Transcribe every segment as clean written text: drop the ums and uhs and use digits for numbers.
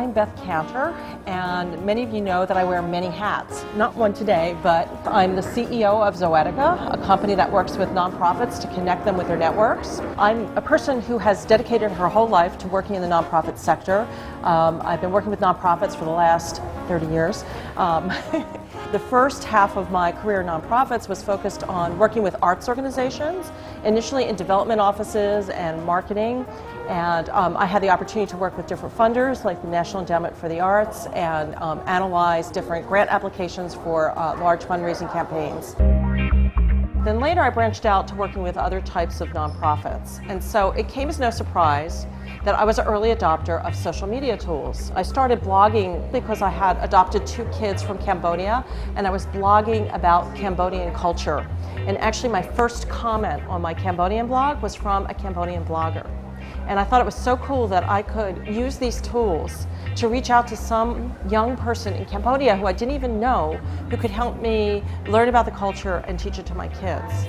I'm Beth Kanter, and many of you know that I wear many hats. Not one today, but I'm the CEO of Zoetica, a company that works with nonprofits to connect them with their networks. I'm a person who has dedicated her whole life to working in the nonprofit sector. I've been working with nonprofits for the last 30 years. The first half of my career in nonprofits was focused on working with arts organizations, initially in development offices and marketing. And I had the opportunity to work with different funders like the National Endowment for the Arts and analyze different grant applications for large fundraising campaigns. Then later I branched out to working with other types of nonprofits. And so it came as no surprise that I was an early adopter of social media tools. I started blogging because I had adopted 2 kids from Cambodia, and I was blogging about Cambodian culture. And actually my first comment on my Cambodian blog was from a Cambodian blogger. And I thought it was so cool that I could use these tools to reach out to some young person in Cambodia who I didn't even know, who could help me learn about the culture and teach it to my kids.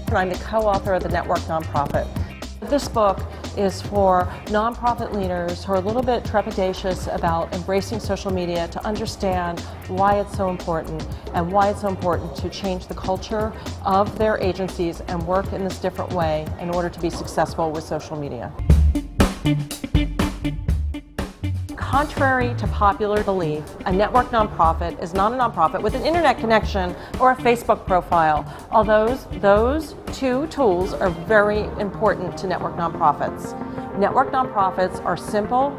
And I'm the co-author of the Network Nonprofit. This book is for nonprofit leaders who are a little bit trepidatious about embracing social media to understand why it's so important and why it's so important to change the culture of their agencies and work in this different way in order to be successful with social media. Contrary to popular belief, a network nonprofit is not a nonprofit with an internet connection or a Facebook profile, although those 2 tools are very important to network nonprofits. Network nonprofits are simple,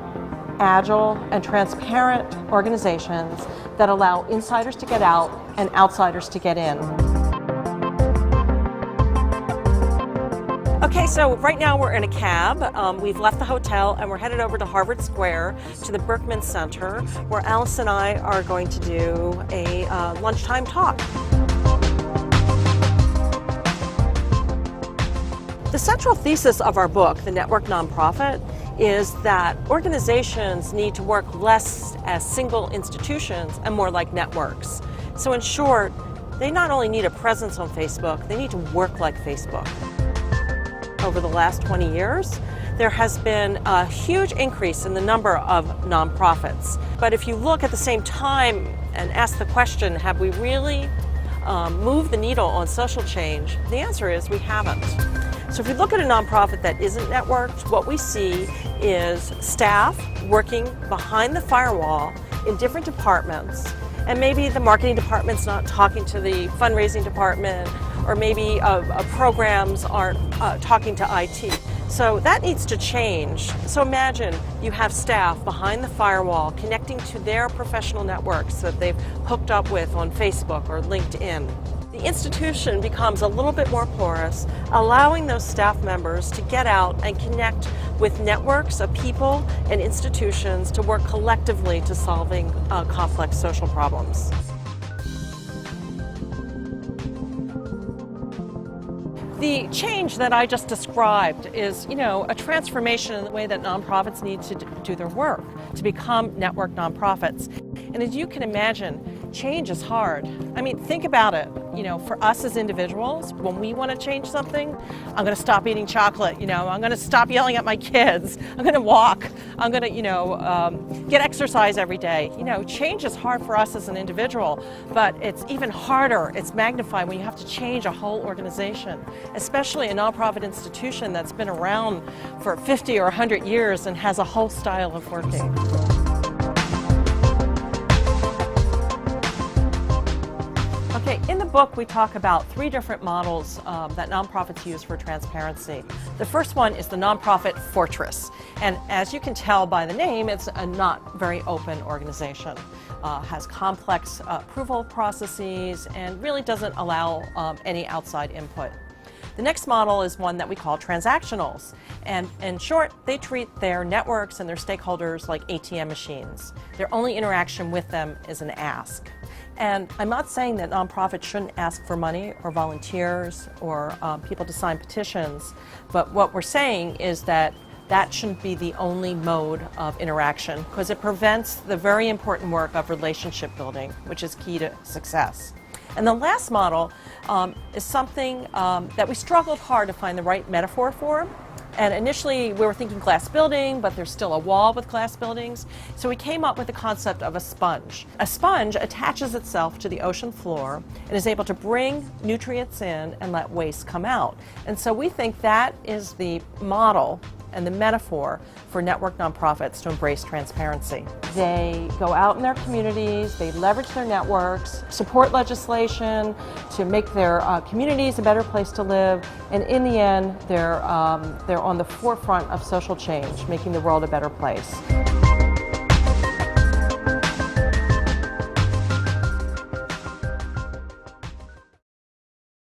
agile, and transparent organizations that allow insiders to get out and outsiders to get in. Okay, so right now we're in a cab. We've left the hotel and we're headed over to Harvard Square to the Berkman Center, where Alice and I are going to do a lunchtime talk. The central thesis of our book, The Network Nonprofit, is that organizations need to work less as single institutions and more like networks. So in short, they not only need a presence on Facebook, they need to work like Facebook. Over the last 20 years, there has been a huge increase in the number of nonprofits. But if you look at the same time and ask the question, have we really moved the needle on social change? The answer is we haven't. So if you look at a nonprofit that isn't networked, what we see is staff working behind the firewall in different departments, and maybe the marketing department's not talking to the fundraising department, or maybe programs aren't talking to IT. So that needs to change. So imagine you have staff behind the firewall connecting to their professional networks that they've hooked up with on Facebook or LinkedIn. The institution becomes a little bit more porous, allowing those staff members to get out and connect with networks of people and institutions to work collectively to solving complex social problems. The change that I just described is, a transformation in the way that nonprofits need to do their work to become network nonprofits. And as you can imagine, change is hard. I mean, think about it. For us as individuals, when we want to change something, I'm going to stop eating chocolate. I'm going to stop yelling at my kids. I'm going to walk. I'm going to, get exercise every day. Change is hard for us as an individual, but it's even harder. It's magnified when you have to change a whole organization, especially a nonprofit institution that's been around for 50 or 100 years and has a whole style of working. Okay, in the book we talk about 3 different models that nonprofits use for transparency. The first one is the nonprofit fortress, and as you can tell by the name, it's a not very open organization. Has complex approval processes and really doesn't allow any outside input. The next model is one that we call transactionals, and in short, they treat their networks and their stakeholders like ATM machines. Their only interaction with them is an ask. And I'm not saying that nonprofits shouldn't ask for money or volunteers or people to sign petitions, but what we're saying is that that shouldn't be the only mode of interaction, because it prevents the very important work of relationship building, which is key to success. And the last model is something that we struggled hard to find the right metaphor for, And initially we were thinking glass building, but there's still a wall with glass buildings. So we came up with the concept of a sponge. A sponge attaches itself to the ocean floor and is able to bring nutrients in and let waste come out. And so we think that is the model and the metaphor for network nonprofits to embrace transparency. They go out in their communities, they leverage their networks, support legislation to make their communities a better place to live, and in the end, they're on the forefront of social change, making the world a better place.